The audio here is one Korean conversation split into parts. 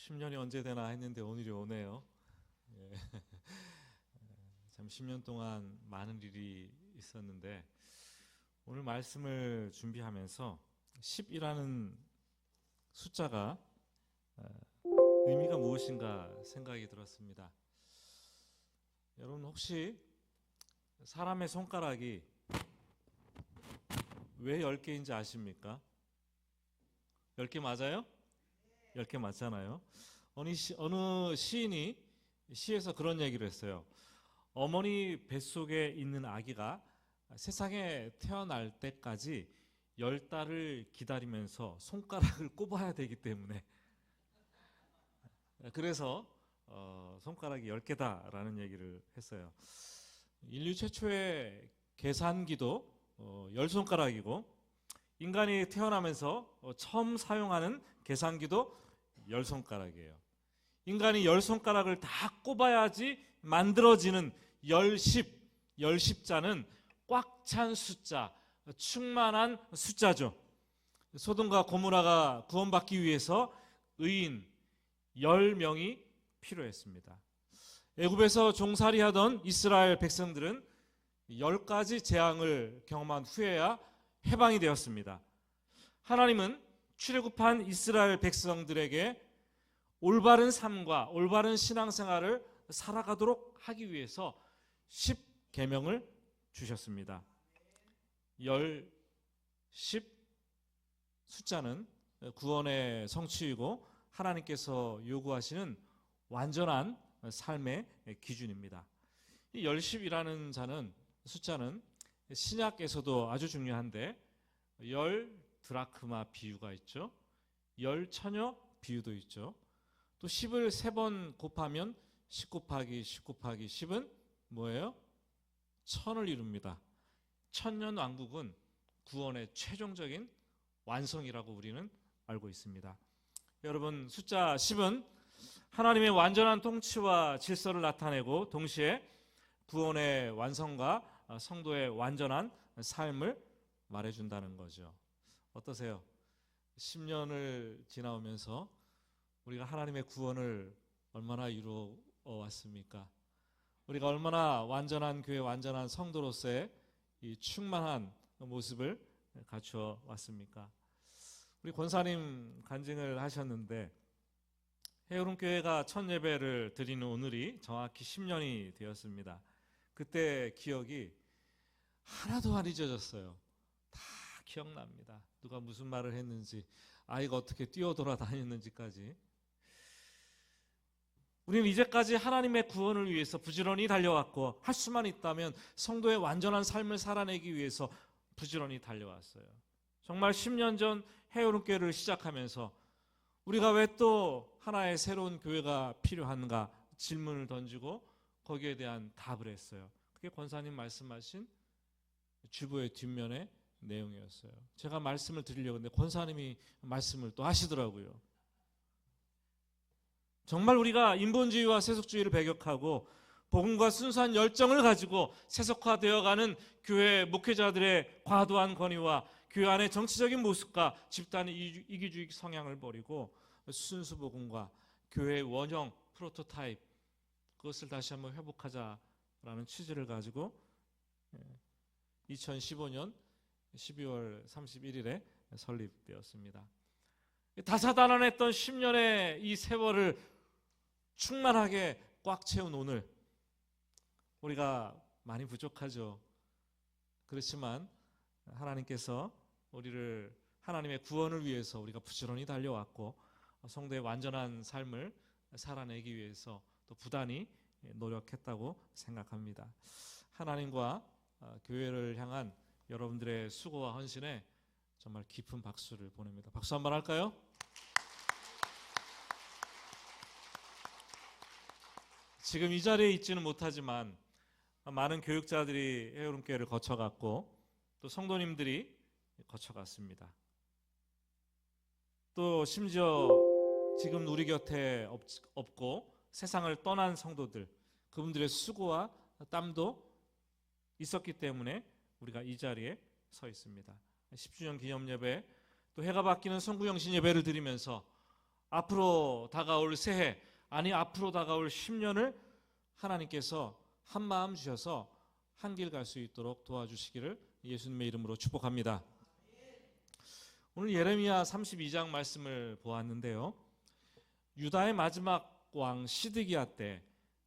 10년이 언제 되나 했는데 오늘이 오네요. 예. 참 10년 동안 많은 일이 있었는데 오늘 말씀을 준비하면서 10이라는 숫자가 의미가 무엇인가 생각이 들었습니다. 여러분 혹시 사람의 손가락이 왜 10개인지 아십니까? 10개 맞아요? 10개 맞잖아요. 어느 시인이 시에서 그런 얘기를 했어요. 어머니 뱃속에 있는 아기가 세상에 태어날 때까지 10달을 기다리면서 손가락을 꼽아야 되기 때문에 그래서 손가락이 10개다라는 얘기를 했어요. 인류 최초의 계산기도 10손가락이고 인간이 태어나면서 처음 사용하는 계산기도 10손가락이에요. 인간이 10손가락을 다 꼽아야지 만들어지는 10자는 꽉 찬 숫자, 충만한 숫자죠. 소돔과 고모라가 구원받기 위해서 의인 10명이 필요했습니다. 애굽에서 종살이하던 이스라엘 백성들은 10가지 재앙을 경험한 후에야 해방이 되었습니다. 하나님은 출애굽한 이스라엘 백성들에게 올바른 삶과 올바른 신앙생활을 살아가도록 하기 위해서 10계명을 주셨습니다. 10 숫자는 구원의 성취이고 하나님께서 요구하시는 완전한 삶의 기준입니다. 이 10이라는 숫자는 신약에서도 아주 중요한데 10드라크마 비유가 있죠. 10처녀 비유도 있죠. 또 10을 3번 곱하면 10 곱하기 10 곱하기 10은 뭐예요? 1000을 이룹니다. 천년왕국은 구원의 최종적인 완성이라고 우리는 알고 있습니다. 여러분, 숫자 10은 하나님의 완전한 통치와 질서를 나타내고 동시에 구원의 완성과 성도의 완전한 삶을 말해준다는 거죠. 어떠세요? 10년을 지나오면서 우리가 하나님의 구원을 얼마나 이루어 왔습니까? 우리가 얼마나 완전한 교회, 완전한 성도로서의 이 충만한 모습을 갖추어 왔습니까? 우리 권사님 간증을 하셨는데 해오름교회가 첫 예배를 드리는 오늘이 정확히 10년이 되었습니다. 그때 기억이 하나도 안 잊어졌어요. 다 기억납니다. 누가 무슨 말을 했는지, 아이가 어떻게 뛰어돌아 다녔는지까지. 우리는 이제까지 하나님의 구원을 위해서 부지런히 달려왔고 할 수만 있다면 성도의 완전한 삶을 살아내기 위해서 부지런히 달려왔어요. 정말 10년 전 해오름교회를 시작하면서 우리가 왜 또 하나의 새로운 교회가 필요한가 질문을 던지고 거기에 대한 답을 했어요. 그게 권사님 말씀하신 주보의 뒷면의 내용이었어요. 제가 말씀을 드리려고 했는데 권사님이 말씀을 또 하시더라고요. 정말 우리가 인본주의와 세속주의를 배격하고 복음과 순수한 열정을 가지고 세속화되어가는 교회 목회자들의 과도한 권위와 교회 안의 정치적인 모습과 집단의 이기주의 성향을 버리고 순수 복음과 교회의 원형 프로토타입 그것을 다시 한번 회복하자라는 취지를 가지고 2015년 12월 31일에 설립되었습니다. 다사다난했던 10년의 이 세월을 충만하게 꽉 채운 오늘 우리가 많이 부족하죠. 그렇지만 하나님께서 우리를 하나님의 구원을 위해서 우리가 부지런히 달려왔고 성도의 완전한 삶을 살아내기 위해서 또 부단히 노력했다고 생각합니다. 하나님과 교회를 향한 여러분들의 수고와 헌신에 정말 깊은 박수를 보냅니다. 박수 한번 할까요? 지금 이 자리에 있지는 못하지만 많은 교육자들이 해오름교회를 거쳐갔고 또 성도님들이 거쳐갔습니다. 또 심지어 지금 우리 곁에 없고 세상을 떠난 성도들 그분들의 수고와 땀도 있었기 때문에 우리가 이 자리에 서 있습니다. 10주년 기념 예배 또 해가 바뀌는 성구영신 예배를 드리면서 앞으로 다가올 새해, 아니 앞으로 다가올 10년을 하나님께서 한마음 주셔서 한 길 갈 수 있도록 도와주시기를 예수님의 이름으로 축복합니다. 오늘 예레미야 32장 말씀을 보았는데요. 유다의 마지막 왕 시드기야 때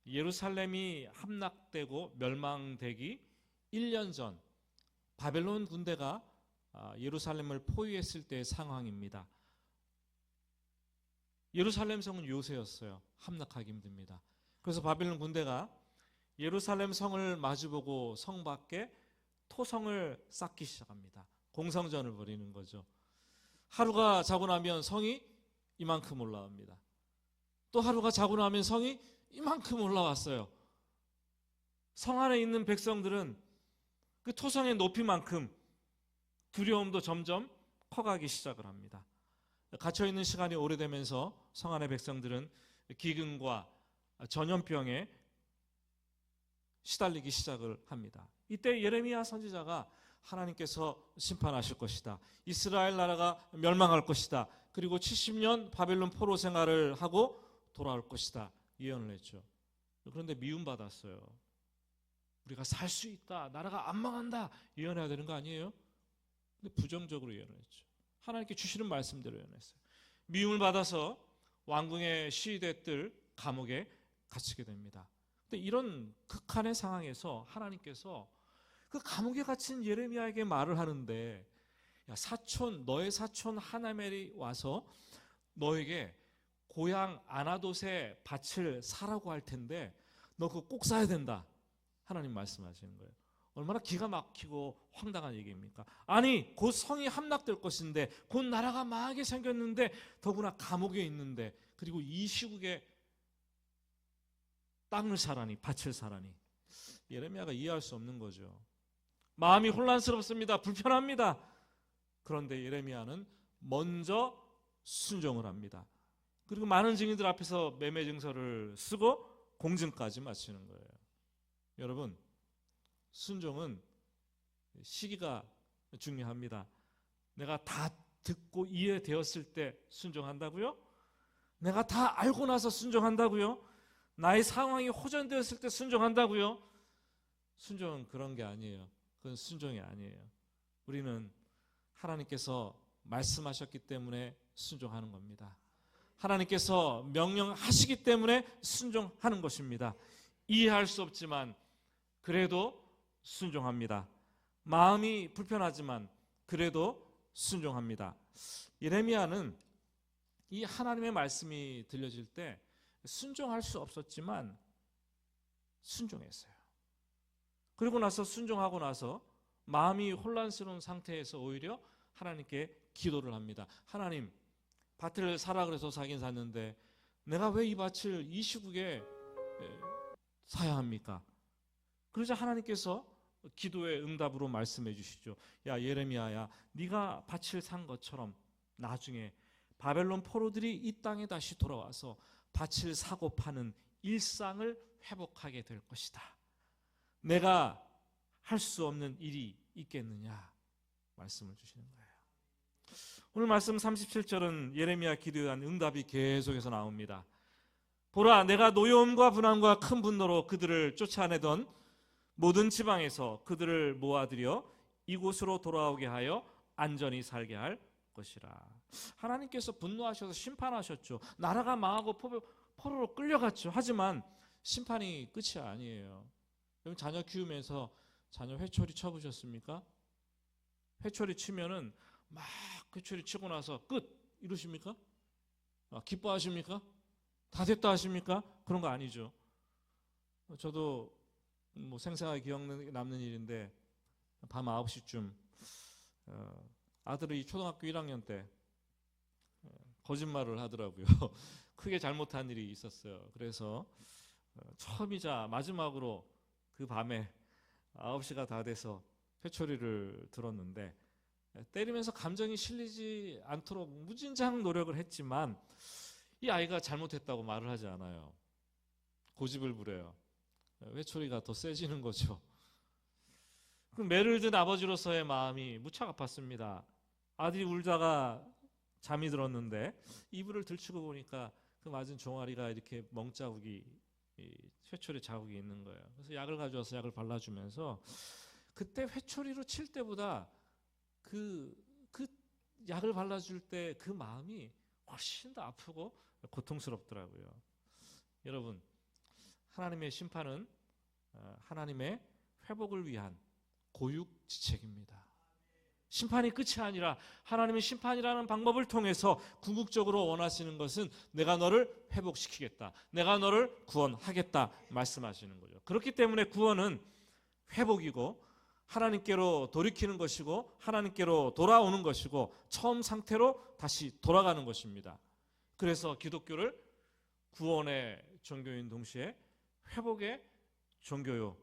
예루살렘이 함락되고 멸망되기 1년 전 바벨론 군대가 예루살렘을 포위했을 때의 상황입니다. 예루살렘 성은 요새였어요. 함락하기 힘듭니다. 그래서 바벨론 군대가 예루살렘 성을 마주보고 성 밖에 토성을 쌓기 시작합니다. 공성전을 벌이는 거죠. 하루가 자고 나면 성이 이만큼 올라옵니다. 또 하루가 자고 나면 성이 이만큼 올라왔어요. 성 안에 있는 백성들은 그 토성의 높이만큼 두려움도 점점 커가기 시작을 합니다. 갇혀있는 시간이 오래되면서 성 안의 백성들은 기근과 전염병에 시달리기 시작을 합니다. 이때 예레미야 선지자가 하나님께서 심판하실 것이다. 이스라엘 나라가 멸망할 것이다. 그리고 70년 바벨론 포로 생활을 하고 돌아올 것이다. 예언을 했죠. 그런데 미움받았어요. 우리가 살 수 있다. 나라가 안 망한다. 예언해야 되는 거 아니에요? 근데 부정적으로 예언을 했죠. 하나님께 주시는 말씀대로 예언했어요. 미움을 받아서 왕궁의 시위대 뜰 감옥에 갇히게 됩니다. 근데 이런 극한의 상황에서 하나님께서 그 감옥에 갇힌 예레미야에게 말을 하는데, 야, 너의 사촌 하나멜이 와서 너에게 고향 아나돗의 밭을 사라고 할 텐데 너 그거 꼭 사야 된다. 하나님 말씀하시는 거예요. 얼마나 기가 막히고 황당한 얘기입니까? 아니, 곧 성이 함락될 것인데, 곧 나라가 망하게 생겼는데, 더구나 감옥에 있는데, 그리고 이 시국에 땅을 사라니, 밭을 사라니. 예레미야가 이해할 수 없는 거죠. 마음이 혼란스럽습니다. 불편합니다. 그런데 예레미야는 먼저 순종을 합니다. 그리고 많은 증인들 앞에서 매매 증서를 쓰고 공증까지 마치는 거예요. 여러분, 순종은 시기가 중요합니다. 내가 다 듣고 이해되었을 때 순종한다고요? 내가 다 알고 나서 순종한다고요? 나의 상황이 호전되었을 때 순종한다고요? 순종은 그런 게 아니에요. 그건 순종이 아니에요. 우리는 하나님께서 말씀하셨기 때문에 순종하는 겁니다. 하나님께서 명령하시기 때문에 순종하는 것입니다. 이해할 수 없지만 그래도 순종합니다. 마음이 불편하지만 그래도 순종합니다. 예레미야는 이 하나님의 말씀이 들려질 때 순종할 수 없었지만 순종했어요. 그리고 나서 순종하고 나서 마음이 혼란스러운 상태에서 오히려 하나님께 기도를 합니다. 하나님, 밭을 사라 그래서 사긴 샀는데 내가 왜 이 밭을 이 시국에 사야 합니까? 그러자 하나님께서 기도의 응답으로 말씀해 주시죠. 야, 예레미야야, 네가 밭을 산 것처럼 나중에 바벨론 포로들이 이 땅에 다시 돌아와서 밭을 사고 파는 일상을 회복하게 될 것이다. 내가 할 수 없는 일이 있겠느냐 말씀을 주시는 거예요. 오늘 말씀 37절은 예레미야 기도에 대한 응답이 계속해서 나옵니다. 보라, 내가 노여움과 분함과 큰 분노로 그들을 쫓아내던 모든 지방에서 그들을 모아들여 이곳으로 돌아오게 하여 안전히 살게 할 것이라. 하나님께서 분노하셔서 심판하셨죠. 나라가 망하고 포로로 끌려갔죠. 하지만 심판이 끝이 아니에요. 여러분, 자녀 키우면서 자녀 회초리 쳐보셨습니까? 회초리 치면은 막 회초리 치고 나서 끝 이러십니까? 기뻐하십니까? 다 됐다 하십니까? 그런 거 아니죠. 저도 생생하게 기억 남는 일인데 밤 9시쯤 아들이 초등학교 1학년 때 거짓말을 하더라고요. 크게 잘못한 일이 있었어요. 그래서 처음이자 마지막으로 그 밤에 9시가 다 돼서 회초리를 들었는데 때리면서 감정이 실리지 않도록 무진장 노력을 했지만 이 아이가 잘못했다고 말을 하지 않아요. 고집을 부려요. 회초리가 더 세지는 거죠. 그 매를 든 아버지로서의 마음이 무척 아팠습니다. 아들이 울다가 잠이 들었는데 이불을 들추고 보니까 그 맞은 종아리가 이렇게 멍자국이, 회초리 자국이 있는 거예요. 그래서 약을 가져와서 약을 발라주면서 그때 회초리로 칠 때보다 그 약을 발라줄 때 그 마음이 훨씬 더 아프고 고통스럽더라고요. 여러분, 하나님의 심판은 하나님의 회복을 위한 고육지책입니다. 심판이 끝이 아니라 하나님의 심판이라는 방법을 통해서 궁극적으로 원하시는 것은 내가 너를 회복시키겠다, 내가 너를 구원하겠다 말씀하시는 거죠. 그렇기 때문에 구원은 회복이고 하나님께로 돌이키는 것이고 하나님께로 돌아오는 것이고 처음 상태로 다시 돌아가는 것입니다. 그래서 기독교를 구원의 종교인 동시에 회복의 종교요,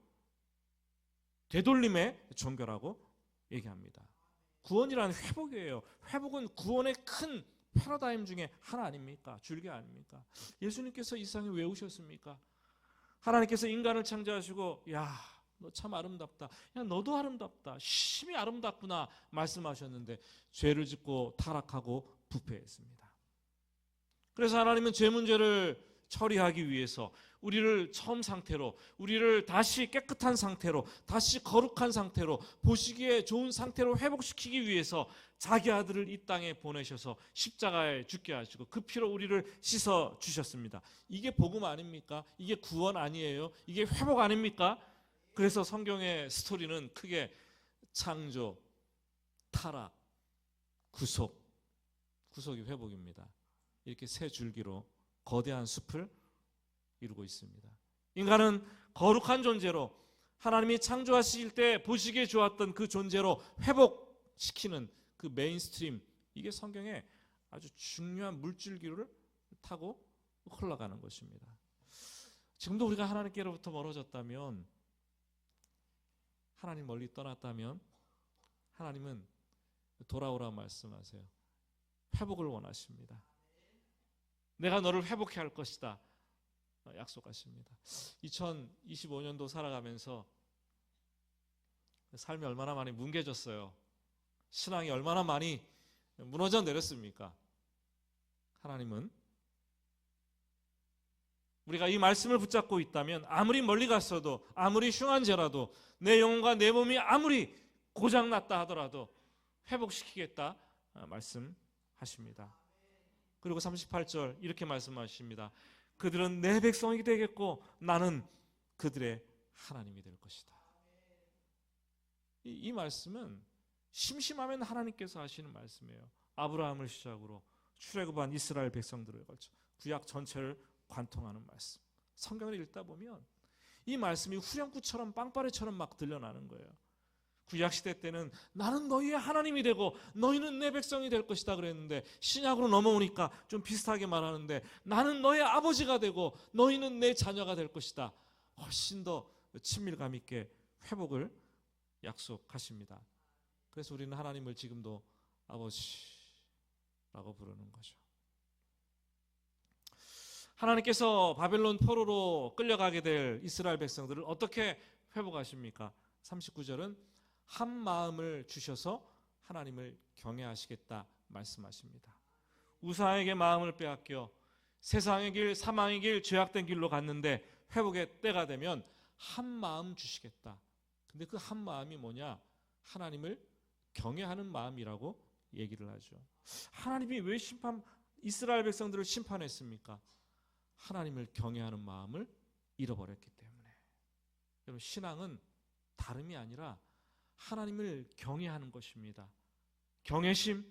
되돌림의 종교라고 얘기합니다. 구원이라는 회복이에요. 회복은 구원의 큰 패러다임 중에 하나 아닙니까? 줄기 아닙니까? 예수님께서 이 세상에 왜 오셨습니까? 하나님께서 인간을 창조하시고 야, 너 참 아름답다, 야 너도 아름답다, 심히 아름답구나 말씀하셨는데 죄를 짓고 타락하고 부패했습니다. 그래서 하나님은 죄 문제를 처리하기 위해서 우리를 처음 상태로, 우리를 다시 깨끗한 상태로, 다시 거룩한 상태로, 보시기에 좋은 상태로 회복시키기 위해서 자기 아들을 이 땅에 보내셔서 십자가에 죽게 하시고 그 피로 우리를 씻어 주셨습니다. 이게 복음 아닙니까? 이게 구원 아니에요? 이게 회복 아닙니까? 그래서 성경의 스토리는 크게 창조, 타락, 구속이 회복입니다. 이렇게 세 줄기로 거대한 숲을 이루고 있습니다. 인간은 거룩한 존재로 하나님이 창조하실 때 보시기에 좋았던 그 존재로 회복시키는 그 메인스트림, 이게 성경의 아주 중요한 물줄기를 타고 흘러가는 것입니다. 지금도 우리가 하나님께로부터 멀어졌다면, 하나님 멀리 떠났다면 하나님은 돌아오라 말씀하세요. 회복을 원하십니다. 내가 너를 회복해 할 것이다 약속하십니다. 2025년도 살아가면서 삶이 얼마나 많이 뭉개졌어요. 신앙이 얼마나 많이 무너져 내렸습니까? 하나님은 우리가 이 말씀을 붙잡고 있다면 아무리 멀리 갔어도, 아무리 흉한 죄라도, 내 영혼과 내 몸이 아무리 고장났다 하더라도 회복시키겠다 말씀하십니다. 그리고 38절 이렇게 말씀하십니다. 그들은 내 백성이 되겠고 나는 그들의 하나님이 될 것이다. 이 말씀은 심심하면 하나님께서 하시는 말씀이에요. 아브라함을 시작으로 출애굽한 이스라엘 백성들을 걸쳐 구약 전체를 관통하는 말씀. 성경을 읽다 보면 이 말씀이 후렴구처럼 빵빠레처럼 막 들려나는 거예요. 구약시대 때는 나는 너희의 하나님이 되고 너희는 내 백성이 될 것이다 그랬는데, 신약으로 넘어오니까 좀 비슷하게 말하는데 나는 너의 아버지가 되고 너희는 내 자녀가 될 것이다. 훨씬 더 친밀감 있게 회복을 약속하십니다. 그래서 우리는 하나님을 지금도 아버지라고 부르는 거죠. 하나님께서 바벨론 포로로 끌려가게 될 이스라엘 백성들을 어떻게 회복하십니까? 39절은 한 마음을 주셔서 하나님을 경외하시겠다 말씀하십니다. 우사에게 마음을 빼앗겨 세상의 길, 사망의 길, 죄악된 길로 갔는데 회복의 때가 되면 한 마음 주시겠다. 근데 그 한 마음이 뭐냐? 하나님을 경외하는 마음이라고 얘기를 하죠. 하나님이 왜 이스라엘 백성들을 심판했습니까? 하나님을 경외하는 마음을 잃어버렸기 때문에. 여러분, 신앙은 다름이 아니라 하나님을 경외하는 것입니다. 경외심,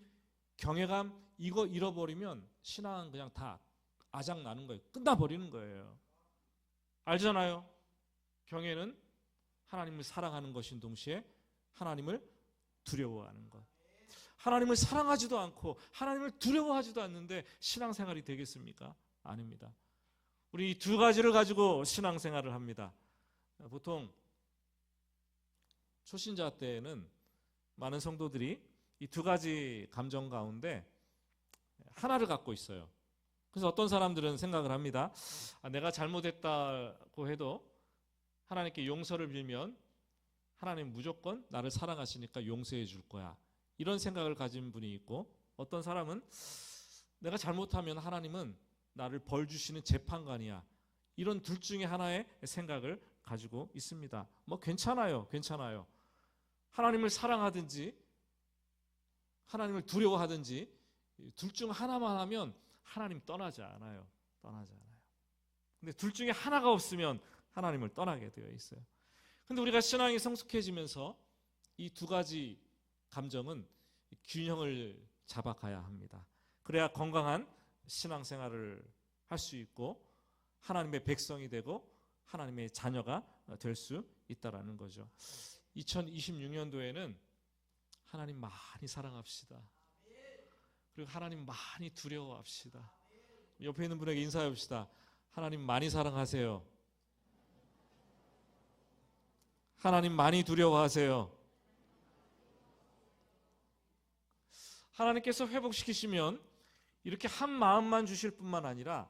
경외감, 이거 잃어버리면 신앙은 그냥 다 아작나는 거예요. 끝나버리는 거예요. 알잖아요. 경외는 하나님을 사랑하는 것인 동시에 하나님을 두려워하는 것. 하나님을 사랑하지도 않고 하나님을 두려워하지도 않는데 신앙생활이 되겠습니까? 아닙니다. 우리 이 두 가지를 가지고 신앙생활을 합니다. 보통 초신자 때는 많은 성도들이 이 두 가지 감정 가운데 하나를 갖고 있어요. 그래서 어떤 사람들은 생각을 합니다. 내가 잘못했다고 해도 하나님께 용서를 빌면 하나님 무조건 나를 사랑하시니까 용서해 줄 거야. 이런 생각을 가진 분이 있고, 어떤 사람은 내가 잘못하면 하나님은 나를 벌 주시는 재판관이야. 이런 둘 중에 하나의 생각을 가지고 있습니다. 뭐 괜찮아요. 하나님을 사랑하든지 하나님을 두려워하든지 둘 중 하나만 하면 하나님 떠나지 않아요. 근데 둘 중에 하나가 없으면 하나님을 떠나게 되어 있어요. 근데 우리가 신앙이 성숙해지면서 이 두 가지 감정은 균형을 잡아가야 합니다. 그래야 건강한 신앙생활을 할 수 있고 하나님의 백성이 되고 하나님의 자녀가 될 수 있다라는 거죠. 2026년도에는 하나님 많이 사랑합시다. 그리고 하나님 많이 두려워합시다. 옆에 있는 분에게 인사해 봅시다. 하나님 많이 사랑하세요. 하나님 많이 두려워하세요. 하나님께서 회복시키시면 이렇게 한 마음만 주실 뿐만 아니라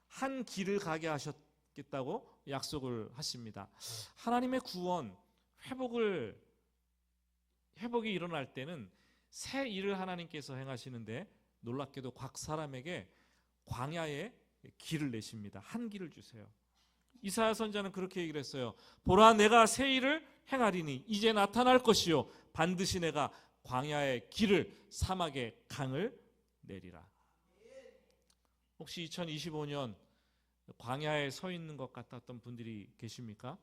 한 길을 가게 하셨겠다고 약속을 하십니다. 하나님의 구원, 회복이 일어날 때는 새 일을 하나님께서 행하시는데 놀랍게도 각 사람에게 광야에 길을 내십니다. 한 길을 주세요. 이사야 선지자는 그렇게 얘기를 했어요. 보라, 내가 새 일을 행하리니 이제 나타날 것이요 반드시 내가 광야의 길을 사막의 강을 내리라. 혹시 2025년 광야에 서 있는 것 같았던 분들이 계십니까?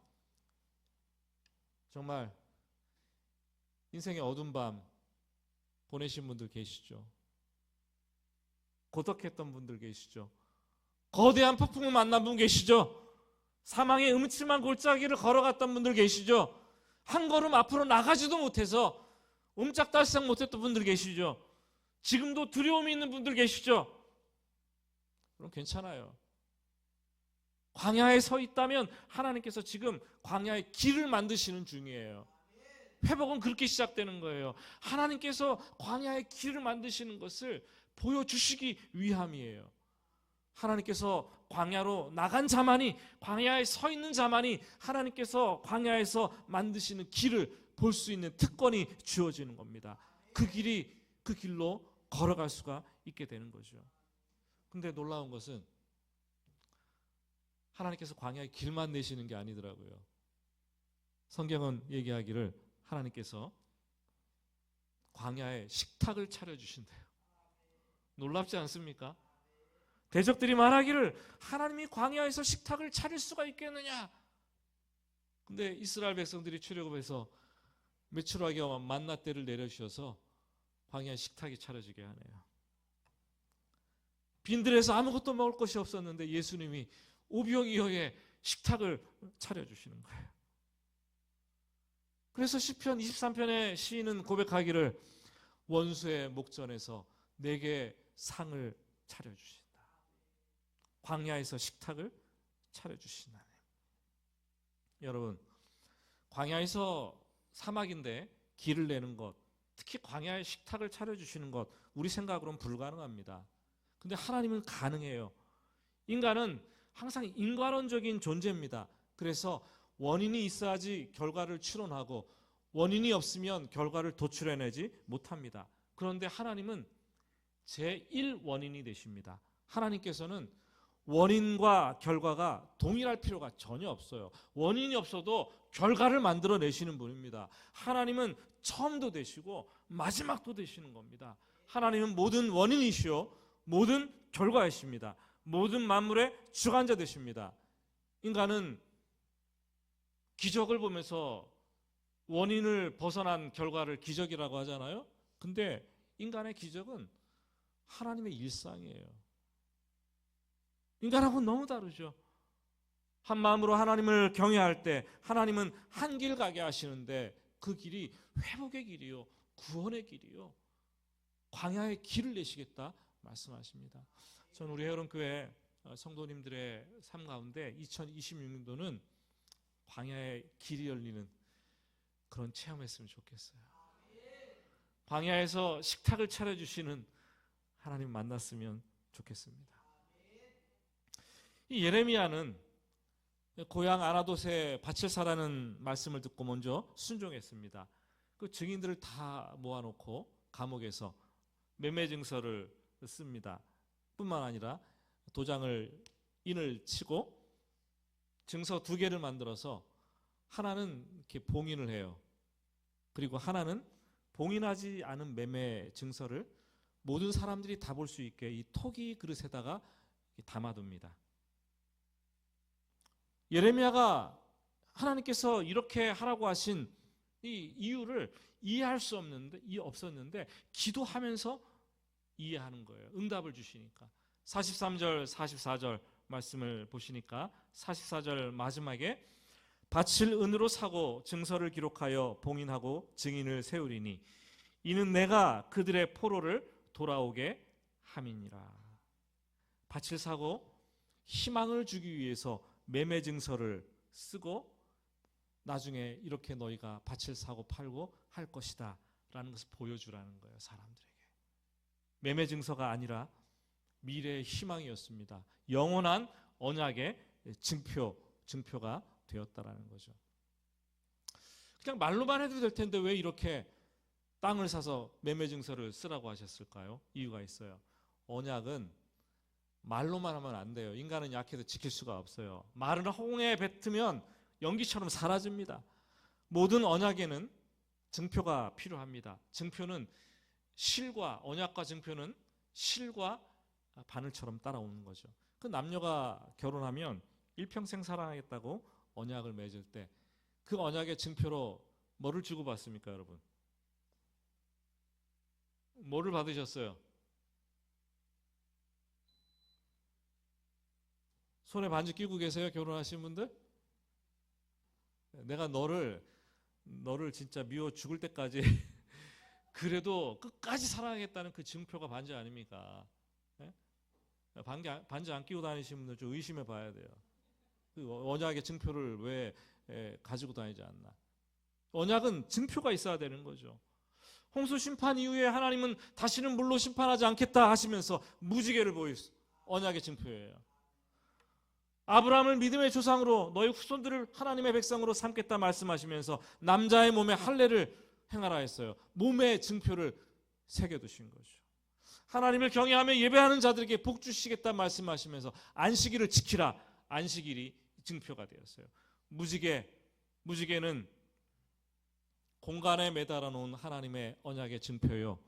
정말 인생의 어두운 밤 보내신 분들 계시죠? 고독했던 분들 계시죠? 거대한 폭풍을 만난 분 계시죠? 사망의 음침한 골짜기를 걸어갔던 분들 계시죠? 한 걸음 앞으로 나가지도 못해서 옴짝달싹 못했던 분들 계시죠? 지금도 두려움이 있는 분들 계시죠? 그럼 괜찮아요. 광야에 서 있다면 하나님께서 지금 광야의 길을 만드시는 중이에요. 회복은 그렇게 시작되는 거예요. 하나님께서 광야의 길을 만드시는 것을 보여주시기 위함이에요. 하나님께서 광야로 나간 자만이, 광야에 서 있는 자만이 하나님께서 광야에서 만드시는 길을 볼 수 있는 특권이 주어지는 겁니다. 그 길로 걸어갈 수가 있게 되는 거죠. 근데 놀라운 것은 하나님께서 광야의 길만 내시는 게 아니더라고요. 성경은 얘기하기를 하나님께서 광야에 식탁을 차려주신대요. 놀랍지 않습니까? 대적들이 말하기를 하나님이 광야에서 식탁을 차릴 수가 있겠느냐. 근데 이스라엘 백성들이 출애굽해서 메추라기 만나떼를 내려주셔서 광야에 식탁이 차려지게 하네요. 빈들에서 아무것도 먹을 것이 없었는데 예수님이 오병이어의 식탁을 차려주시는 거예요. 그래서 시편 23편의 시인은 고백하기를 원수의 목전에서 내게 상을 차려주신다. 광야에서 식탁을 차려주신다. 여러분, 광야에서 사막인데 길을 내는 것, 특히 광야에 식탁을 차려주시는 것, 우리 생각으로는 불가능합니다. 근데 하나님은 가능해요. 인간은 항상 인간론적인 존재입니다. 그래서 원인이 있어야지 결과를 추론하고 원인이 없으면 결과를 도출해내지 못합니다. 그런데 하나님은 제1원인이 되십니다. 하나님께서는 원인과 결과가 동일할 필요가 전혀 없어요. 원인이 없어도 결과를 만들어내시는 분입니다. 하나님은 처음도 되시고 마지막도 되시는 겁니다. 하나님은 모든 원인이시요 모든 결과이십니다. 모든 만물의 주관자 되십니다. 인간은 기적을 보면서 원인을 벗어난 결과를 기적이라고 하잖아요. 근데 인간의 기적은 하나님의 일상이에요. 인간하고는 너무 다르죠. 한 마음으로 하나님을 경외할 때 하나님은 한 길 가게 하시는데 그 길이 회복의 길이요, 구원의 길이요, 광야의 길을 내시겠다 말씀하십니다. 저는 우리 헤어론교회 성도님들의 삶 가운데 2026년도는 광야의 길이 열리는 그런 체험했으면 좋겠어요. 광야에서 식탁을 차려주시는 하나님 만났으면 좋겠습니다. 이 예레미야는 고향 아나돗에 밭을 사라는 말씀을 듣고 먼저 순종했습니다. 그 증인들을 다 모아놓고 감옥에서 매매 증서를 씁니다. 뿐만 아니라 도장을 인을 치고 증서 2개를 만들어서 하나는 이렇게 봉인을 해요. 그리고 하나는 봉인하지 않은 매매 증서를 모든 사람들이 다 볼 수 있게 이 토기 그릇에다가 담아둡니다. 예레미야가 하나님께서 이렇게 하라고 하신 이 이유를 이해할 수 없었는데 기도하면서 이해하는 거예요. 응답을 주시니까. 43절 44절 말씀을 보시니까 44절 마지막에 밭을 은으로 사고 증서를 기록하여 봉인하고 증인을 세우리니 이는 내가 그들의 포로를 돌아오게 함이니라. 밭을 사고 희망을 주기 위해서 매매 증서를 쓰고 나중에 이렇게 너희가 밭을 사고 팔고 할 것이다 라는 것을 보여주라는 거예요. 사람들에게. 매매 증서가 아니라 미래의 희망이었습니다. 영원한 언약의 증표가 되었다라는 거죠. 그냥 말로만 해도 될 텐데 왜 이렇게 땅을 사서 매매 증서를 쓰라고 하셨을까요? 이유가 있어요. 언약은 말로만 하면 안 돼요. 인간은 약해도 지킬 수가 없어요. 말은 홍해에 뱉으면 연기처럼 사라집니다. 모든 언약에는 증표가 필요합니다. 증표는 실과 언약과 증표는 실과 바늘처럼 따라오는 거죠. 그 남녀가 결혼하면 일평생 사랑하겠다고 언약을 맺을 때 그 언약의 증표로 뭐를 주고받습니까, 여러분? 뭐를 받으셨어요? 손에 반지 끼고 계세요, 결혼하신 분들? 내가 너를 진짜 미워 죽을 때까지 그래도 끝까지 사랑하겠다는 그 증표가 반지 아닙니까? 네? 반지 안 끼고 다니시는 분들 좀 의심해 봐야 돼요. 그 언약의 증표를 왜 가지고 다니지 않나? 언약은 증표가 있어야 되는 거죠. 홍수 심판 이후에 하나님은 다시는 물로 심판하지 않겠다 하시면서 무지개를 보였어요. 언약의 증표예요. 아브라함을 믿음의 조상으로 너희 후손들을 하나님의 백성으로 삼겠다 말씀하시면서 남자의 몸에 할례를 행하라 했어요. 몸의 증표를 새겨두신 거죠. 하나님을 경외하며 예배하는 자들에게 복 주시겠다 말씀하시면서 안식일을 지키라. 안식일이 증표가 되었어요. 무지개는 공간에 매달아 놓은 하나님의 언약의 증표요.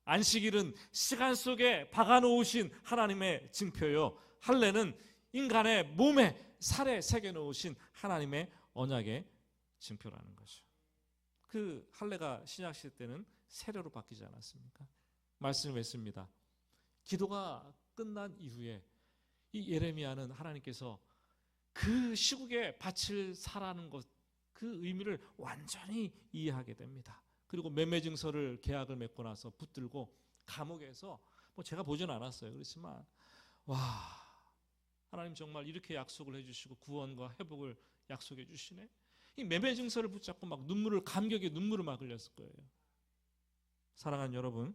안식일은 시간 속에 박아 놓으신 하나님의 증표요. 할례는 인간의 몸에 살에 새겨 놓으신 하나님의 언약의 증표라는 거죠. 그 할례가 신약시대 때는 세례로 바뀌지 않았습니까? 말씀을 맺습니다. 기도가 끝난 이후에 이 예레미야는 하나님께서 그 시국에 밭을 사라는 것, 그 의미를 완전히 이해하게 됩니다. 그리고 매매 증서를 계약을 맺고 나서 붙들고 감옥에서 제가 보진 않았어요. 그렇지만 와, 하나님 정말 이렇게 약속을 해주시고 구원과 회복을 약속해 주시네. 이 매매 증서를 붙잡고 막 감격에 눈물을 막 흘렸을 거예요. 사랑하는 여러분,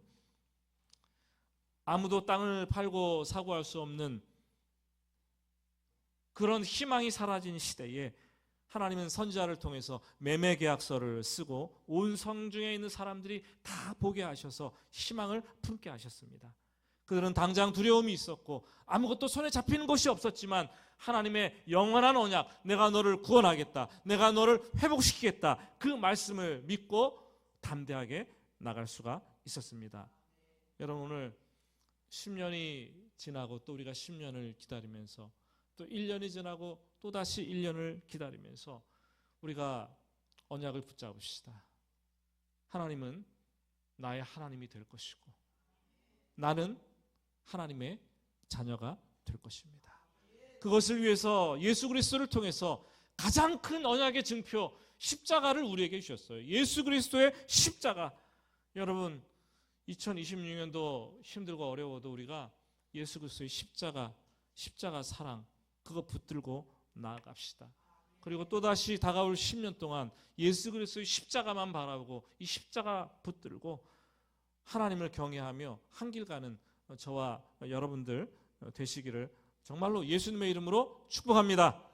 아무도 땅을 팔고 사고할 수 없는 그런 희망이 사라진 시대에 하나님은 선지자를 통해서 매매 계약서를 쓰고 온 성중에 있는 사람들이 다 보게 하셔서 희망을 품게 하셨습니다. 그들은 당장 두려움이 있었고 아무것도 손에 잡히는 것이 없었지만 하나님의 영원한 언약, 내가 너를 구원하겠다, 내가 너를 회복시키겠다, 그 말씀을 믿고 담대하게 나갈 수가 있었습니다. 여러분, 오늘 10년이 지나고 또 우리가 10년을 기다리면서 또 1년이 지나고 또다시 1년을 기다리면서 우리가 언약을 붙잡읍시다. 하나님은 나의 하나님이 될 것이고 나는 하나님의 자녀가 될 것입니다. 그것을 위해서 예수 그리스도를 통해서 가장 큰 언약의 증표 십자가를 우리에게 주셨어요. 예수 그리스도의 십자가. 여러분, 2026년도 힘들고 어려워도 우리가 예수 그리스도의 십자가 사랑, 그거 붙들고 나아갑시다. 그리고 또다시 다가올 10년 동안 예수 그리스도의 십자가만 바라보고 이 십자가 붙들고 하나님을 경외하며 한 길 가는 저와 여러분들 되시기를 정말로 예수님의 이름으로 축복합니다.